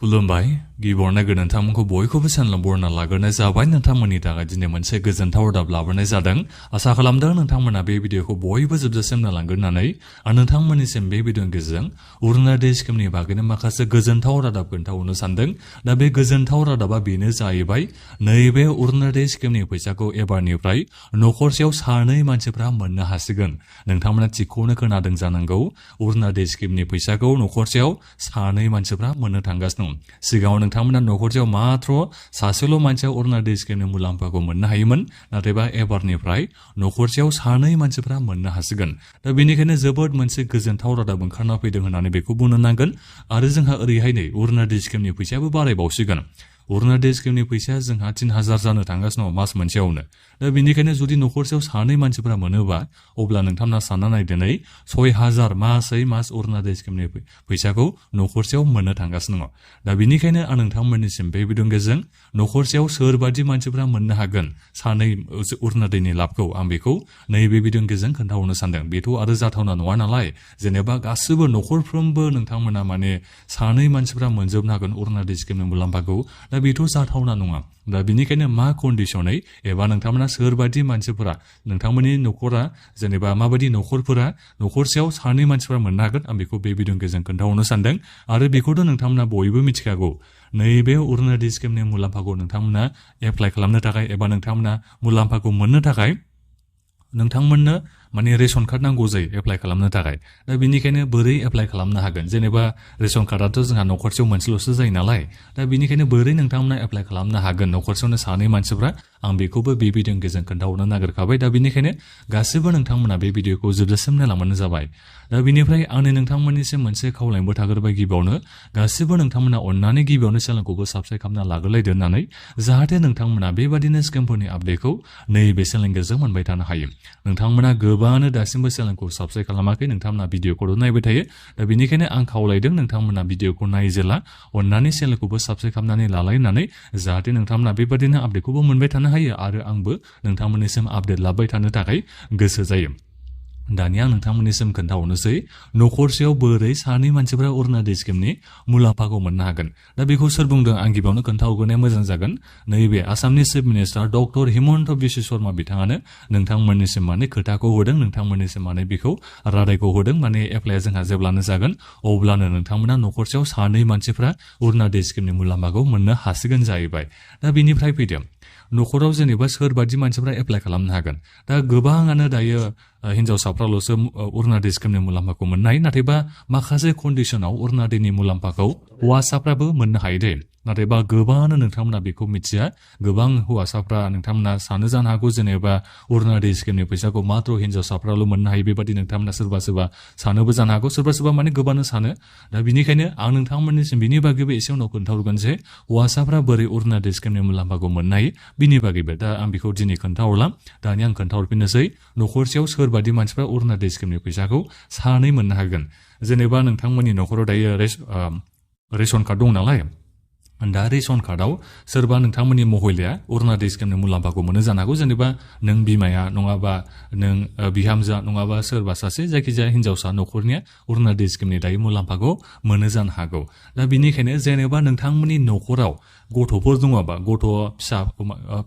खुलुमबाय गिबियावनो नोंथांमोनखौ बयखौबो सानला बरना लाग्रोनाय जाबाय नोंथांमोननि थाखाय दिनै मोनसे गोजोनथाव रादाब लाबोनाय जादों आसा खालामदों नोंथांमोना बे भिडिअखौ बयबो जोबजासिम नायलांगोननानै आं नोंथांमोननिसिम बे भिडिअनि गेजेरजों अरुणाचल स्किमनि बागैनो माखासे गोजोनथाव रादाब खोन्थाहरनो सानदों दा बे गोजोनथाव रादाबा बेनो जाहैबाय नैबे अरुणाचल स्किमनि फैसाखौ एबारनिफ्राय नखरसेयाव सानै मानसिफ्रा मोननो हासिगोन नोंथांमोना थिगखौनो खोनादों जानांगौ अरुणाचल स्किमनि फैसाखौ नखरसेयाव सानै मानसिफ्रा मोननो थांगासिनो सिगाङाव नोंथांमोना नखरसेयाव मात्र सासेल' मानसिया अरुणाचल स्किमनि मुलाम्फाखौ मोननो हायोमोन नाथायबा एबारनिफ्राय नखरसेयाव सानै मानसिफ्रा मोननो हासिगोन दा बेनिखायनो जोबोद मोनसे गोजोनथाव रादाब ओंखारना फैदों होननानै बेखौ बुंनो नांगोन आरो जोंहा ओरैहाय नै अरुणाचल स्किमनि फैसायाबो बारायबावसिगोन अरुणाचल स्किमनि फैसाया जोंहा 3000 जानो थांगासिनो दं मास मोनसेयावनो दा बेनिखायनो जुदि नखरसेयाव सानै मानसिफ्रा मोनोबा अब्ला नोंथांमोना सानना नायदो नै 6000 मासै मास अरुणाचल स्किमनि फैसाखौ नखरसेयाव मोननो थांगासिनो दङ दा बेनिखायनो आं नोंथांमोननिसिम बे भिडिअनि गेजेरजों नखरसेयाव सोरबादि मानसिफ्रा मोननो हागोन सानै अरुणाचलनि लाभखौ आं बेखौ नैबे भिडिअनि गेजेरजों खोन्थाहरनो सानदों बेथ' आरो जाथावना नङा नालाय जेनेबा गासिबो नखरफ्रोमबो नोंथांमोना माने सानै मानसिफ्रा मोनजोबनो हागोन अरुणाचल स्किमनि मुलाम्फाखौ दा बेथ' जाथावना नङा दा बेनिखायनो मा कन्डिशनै एबा नोंथांमोना सोरबादि मानसिफोरा नोंथांमोननि नखरा जेनेबा माबायदि नखरफोरा नखरसेयाव सानै मानसिफोरा मोननो हागोन आं बेखौ बे भिडिअनि गेजेरजों खोन्थाहरनो सानदों आरो बेखौथ' नोंथांमोना बयबो मिथिखागौ नैबे अरुणाचल स्किमनि मुलाम्फाखौ नोंथांमोना एप्लाइ खालामनो थाखाय एबा नोंथांमोना मुलाम्फाखौ मोननो थाखाय नोंथांमोननो माने रेशन कार्ड नांगौ जायो एप्लाइ खालामनो थाखाय दा बेनिखायनो बोरै एप्लाइ खालामनो हागोन जेनेबा रेशन कार्डआथ' जोंहा नखरसेयाव मोनसेल'सो जायो नालाय दा बेनिखायनो बोरै नोंथांमोना एप्लाइ खालामनो हागोन नखरसेयावनो सानै मानसिफ्रा आं बेखौबो बे भिडिअनि गेजेरजों खोन्थाहरनो नागिरखाबाय दा बेनिखायनो गासिबो नोंथांमोना बे भिडिअखौ जोबजासिम नायलांबानो जाबाय दा बेनिफ्राय आंनि नोंथांमोननिसिम मोनसे खावलायनोबो थाग्रोबाय गिबियावनो गासिबो नोंथांमोना अननानै गिबियावनो चेनेलखौबो साबस्क्राइब खालामना लाग्रोलायदो होननानै जाहाथे नोंथांमोना बेबादिनो स्किमफोरनि आपडेटखौ नैबे चेनेलनि गेजेरजों मोनबाय थानो हायो नोंथांमोना गोबाङानो दासिमबो चेनेलखौ साबस्क्राइब खालामाखै नोंथांमोना भिडिअखौल' नायबाय थायो दा बेनिखायनो आं खावलायदों नोंथांमोना भिडिअखौ नायजेला अननानै चेनेलखौबो साबस्क्राइब खालामनानै लालाय होननानै जाहाथे नोंथांमोना बेबादिनो आपडेटखौबो मोनबाय थानो हायो आरो आंबो नोंथांमोननिसिम आपडेट लाबाय थानो थाखाय गोसो जायो दानिया आं नोंथांमोननिसिम खोन्थाहरनोसै नखरसेयाव बोरै सानै मानसिफ्रा अरुणाचल स्किमनि मुलाम्फाखौ मोननो हागोन दा बेखौ सोर बुंदों आं गिबियावनो खोन्थाहरग्रोनाया मोजां जागोन नैबे आसामनि chief minister doctor Himanta Biswa Sharma बिथाङानो नोंथांमोननिसिम माने खोथाखौ होदों नोंथांमोननिसिम माने बेखौ रादायखौ होदों माने एप्लाइया जोंहा जेब्लानो जागोन अब्लानो नोंथांमोना नखरसेयाव सानै मानसिफ्रा अरुणाचल स्किमनि मुलाम्फाखौ मोननो हासिगोन जाहैबाय दा बेनिफ्राय फैदों नखराव जेनेबा सोरबादि मानसिफ्रा एप्लाइ खालामनो हागोन दा गोबाङानो दायो हिन्जावसाफ्राल'सो अरुणाचल स्किमनि मुलाम्फाखौ मोननो हायो नाथायबा माखासे कन्डिशनाव अरुणाचलनि मुलाम्फाखौ हौवासाफ्राबो मोननो हायो दे नाथायबा गोबाङानो नोंथांमोना बेखौ मिथिया गोबां हौवासाफ्रा नोंथांमोना सानो जानो हागौ जेनेबा अरुणाचल स्किमनि फैसाखौ मात्र हिन्जावसाफ्राल' मोननो हायो बेबादि नोंथांमोना सोरबा सोरबा सानोबो जानो हागौ सोरबा माने गोबाङानो सानो दा बेनिखायनो आं नोंथांमोननिसिम बिनि बागैबो एसे उनाव खोन्थाहरगोन जे हौवासाफ्रा बोरै अरुणाचल स्किमनि मुलाम्फाखौ मोननो हायो बिनि बागैबो दा आं बेखौ दिनै खोन्थाहरलाम दानिया आं खोन्थाहरफिननोसै नखरसेयाव सोरबादि मानसिफ्रा अरुणाचल स्किमनि फैसाखौ सानै मोननो हागोन जेनेबा नोंथांमोननि नखराव दायो रेशन कार्ड दं नालाय दा रेशन कार्डआव सोरबा नोंथांमोननि महिलाया अरुणाचल स्किमनि मुलाम्फाखौ मोनो जानो हागौ जेनेबा नों बिमाया नङाबा नों बिहामजोआ नङाबा सोरबा सासे जायखिजाया हिन्जावसा नखरनिया अरुणाचल स्किमनि दायो मुलाम्फाखौ मोनो जानो हागौ दा बेनिखायनो जेनेबा नोंथांमोननि नखराव गथ'फोर दङबा गथ'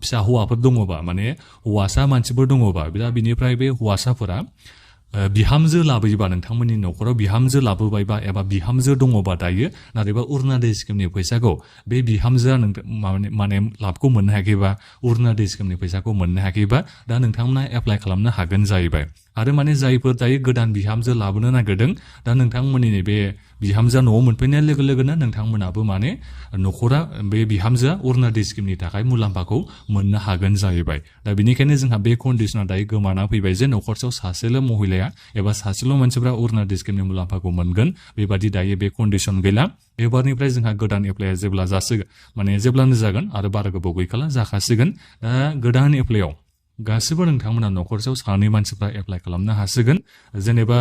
फिसा हौवाफोर दङबा माने हौवासा मानसिफोर दङबा दा बिनिफ्राय बे हौवासाफोरा बिहामजो लाबोयोबा नोंथांमोननि नखराव बिहामजो लाबोबायबा एबा बिहामजो दङबा दायो नाथायबा अरुणाचल स्किमनि फैसाखौ बे बिहामजोआ माने लाभखौ मोननो हायाखैबा अरुणाचल स्किमनि फैसाखौ मोननो हायाखैबा दा नोंथांमोना एप्लाइ खालामनो हागोन जाहैबाय आरो माने जायफोर दायो गोदान बिहामजो लाबोनो नागिरदों दा नोंथांमोननि बे बिहामजोआ न'आव मोनफैनाय लोगो लोगोनो नोंथांमोनाबो माने नखरा बे बिहामजोआ अरुणाचल स्किमनि थाखाय मुलाम्फाखौ मोननो हागोन जाहैबाय दा बेनिखायनो जोंहा बे कन्डिशना दायो गोमाना फैबाय जे नखरसेयाव सासेल' महिलाया एबा सासेल' मानसिफ्रा अरुणाचल स्किमनि मुलाम्फाखौ मोनगोन बेबादि दायो बे कन्डिशन गैला एबारनिफ्राय जोंहा गोदान एप्लाइया जेब्ला जासिगोन माने जेब्लानो जागोन आरो बारा गोबाव गैखाला जाखासिगोन दा गोदान एप्लाइयाव गासिबो नोंथांमोना नखरसेयाव सानै मानसिफ्रा एप्लाइ खालामनो हासिगोन जेनेबा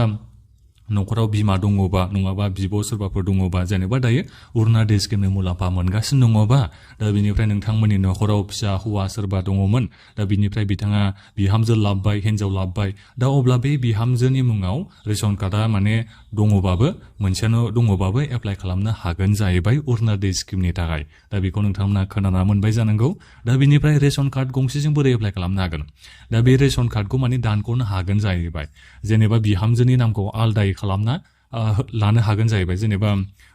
नखराव बिमा दङबा नङाबा बिब' सोरबाफोर दङबा जेनेबा दायो अरुणाचल स्किमनि मुलाम्फा मोनगासिनो दङबा दा बिनिफ्राय नोंथांमोननि नखराव फिसा हौवा सोरबा दङमोन दा बिनिफ्राय बिथाङा बिहामजो लाबबाय हिन्जाव लाबबाय दा अब्ला बे बिहामजोनि मुङाव रेशन कार्डआ माने दङबाबो मोनसेयानो दङबाबो एप्लाइ खालामनो हागोन जाहैबाय अरुणोदय स्किमनि थाखाय दा बेखौ नोंथांमोना खोनाना मोनबाय जानांगौ दा बेनिफ्राय रेशन कार्ड गंसेजों बोरै एप्लाइ खालामनो हागोन दा बे रेशन कार्डखौ माने दानख'नो हागोन जाहैबाय जेनेबा बिहामजोनि नामखौ आलदायै खालामना लानो हागोन जाहैबाय जेनेबा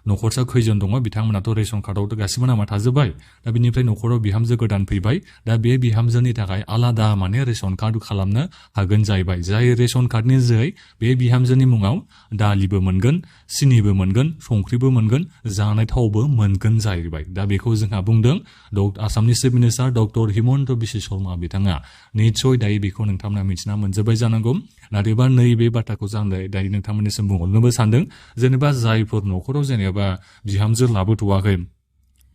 न'खरसेयाव खैजन दङ बिथांमोनाथ' रेशन कार्डआव गासिबो नामा थाजोब्बाय दा बिनिफ्राय न'खराव बिहामजो गोदान फैबाय दा बे बिहामजोनि थाखाय आलादा माने रेशन कार्ड खालामनो हागोन जाहैबाय जाय रेशन कार्डनि जोहै बे बिहामजोनि मुङाव दालिबो मोनगोन सिनिबो मोनगोन संख्रिबो मोनगोन जानाय थावबो मोनगोन जाहैबाय दा बेखौ जोंहा बुंदों आसामनि chief minister doctor Himanta Biswa Sharma बिथाङा निस्सय दायो बेखौ नोंथांमोना मिथिना मोनजोब्बाय जानांगौ नाथायबा नैबे बाथ्राखौ आं दायो नोंथांमोननिसिम बुंहरनोबो सानदों जेनेबा जायफोर न'खराव जेनेबा बिहामजो लाबोथ'वाखै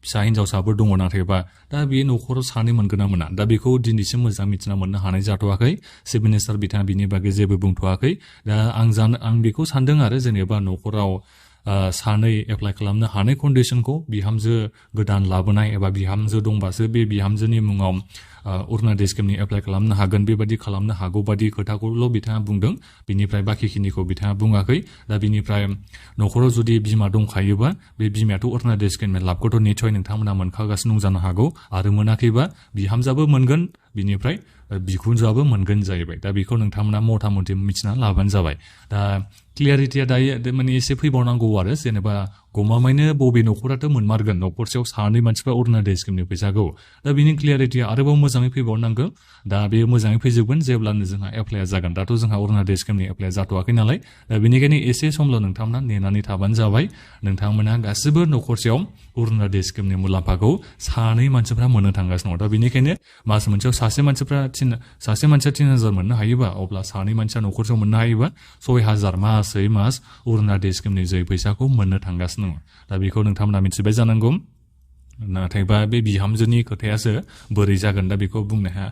फिसा हिन्जावसाफोर दङ नाथायबा दा बे न'खराव सानै मोनगोन ना मोना दा बेखौ दिनैसिम मोजां मिथिना मोननो हानाय जाथ'वाखै चिफ मिनिस्टार बिथाङा बिनि बागै जेबो बुंथ'वाखै दा आं बेखौ सानदों आरो जेनेबा न'खराव सानै एप्लाइ खालामनो हानाय कन्डिसनखौ बिहामजो गोदान लाबोनाय एबा बिहामजो दंबासो बे बिहामजोनि मुङाव अरुणोदय स्किमनि एप्लाइ खालामनो हागोन बेबादि खालामनो हागौ बादि खोथाखौल' बिथाङा बुंदों बिनिफ्राय बाखिखिनिखौ बिथाङा बुङाखै दा बिनिफ्राय न'खराव जुदि बिमा दंखायोबा बे बिमायाथ' अरुणोदय स्किमनि लाबखौथ' निस्सय नोंथांमोना मोनखागासिनो दं जानो हागौ आरो मोनाखैबा बिहामजाबो मोनगोन बिनिफ्राय बिखुनजोआबो मोनगोन जाहैबाय दा बेखौ नोंथांमोना मथा मथि मिथिना लाबानो जाबाय दा क्लियारिटिया दायो माने एसे फैबावनांगौ आरो जेनेबा गमामायैनो बबे न'खराथ' मोनमारगोन न'खरसेयाव सानै मानसिफ्रा अरुणोदय स्किमनि फैसाखौ दा बिनि क्लियारिटिया आरोबाव मोजाङै फैबावनांगौ दा बे मोजाङै फैजोबगोन जेब्लानो जोंहा एप्लाइया जागोन दाथ' जोंहा अरुणोदय स्किमनि एप्लाइया जाथ'वाखै नालाय दा बेनिखायनो एसे समल' नोंथांमोना नेनानै थाबानो जाबाय नोंथांमोना गासिबो न'खरसेयाव अरुणोदय स्किमनि मुलाम्फाखौ सानै मानसिफ्रा मोननो थांगासिनो दङ दा बेनिखायनो मास मोनसेयाव सासे मानसिया 3,000 मोननो हायोबा अब्ला सानै मानसिया न'खरसेयाव मोननो हायोबा 6,000 मासै मास अरुणोदय स्किमनि जै फैसाखौ मोननो थांगासिनो दङ दा बेखौ नोंथांमोना मिथिबाय जानांगौ नाथायबा बे बिहामजोनि खोथायासो बोरै जागोन दा बेखौ बुंनो हाया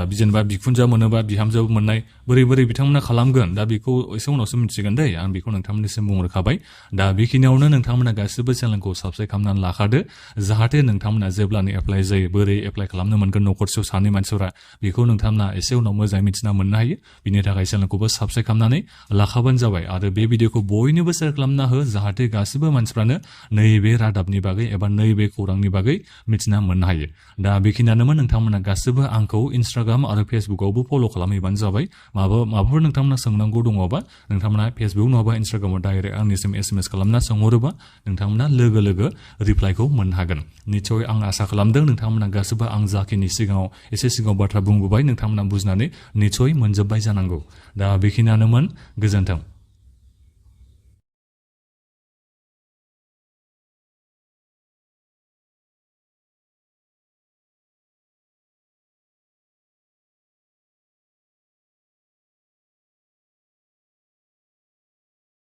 जेनेबा बिखुनजोआ मोनोबा बिहामजोआबो मोननाय बोरै बिथांमोना खालामगोन दा बेखौ एसे उनावसो मिथिगोन दै आं बेखौ नोंथांमोननिसिम बुंहरखाबाय दा बेखिनियावनो नोंथांमोना गासिबो चेनेलखौ साबस्क्राइब खालामनानै लाखादो जाहाथे नोंथांमोना जेब्लानो एप्लाइ जायो बोरै एप्लाइ खालामनो मोनगोन न'खरसेयाव सानै मानसिफोरा बेखौ नोंथांमोना एसे उनाव मोजाङै मिथिना मोननो हायो बिनि थाखाय चेनेलखौबो साबस्क्राइब खालामनानै लाखाबानो जाबाय आरो बे भिडिअखौ बयनोबो शेयार खालामना हो जाहाथे गासिबो मानसिफ्रानो नैबे रादाबनि बागै एबा नैबे खौरांनि बागै मिथिना मोननो हायो दा बेखिनियानोमोन नोंथांमोना गासिबो आंखौ इन्स्टाग्राम आरो फेसबुकआवबो फल' खालामहैबानो जाबाय माबाफोर नोंथांमोना सोंनांगौ दङबा नोंथांमोना फेसबुक नङाबा इन्स्टाग्रामाव डाइरेक्ट आंनिसिम SMS खालामना सोंहरोबा नोंथांमोना लोगो रिप्लाइखौ मोननो हागोन निस्सय आं आसा खालामदों नोंथांमोना गासिबो आं जाखिनि सिगाङाव बाथ्रा बुंबोबाय नोंथांमोना बुजिनानै निस्सय मोनजोब्बाय जानांगौ दा बेखिनियानोमोन गोजोन्थों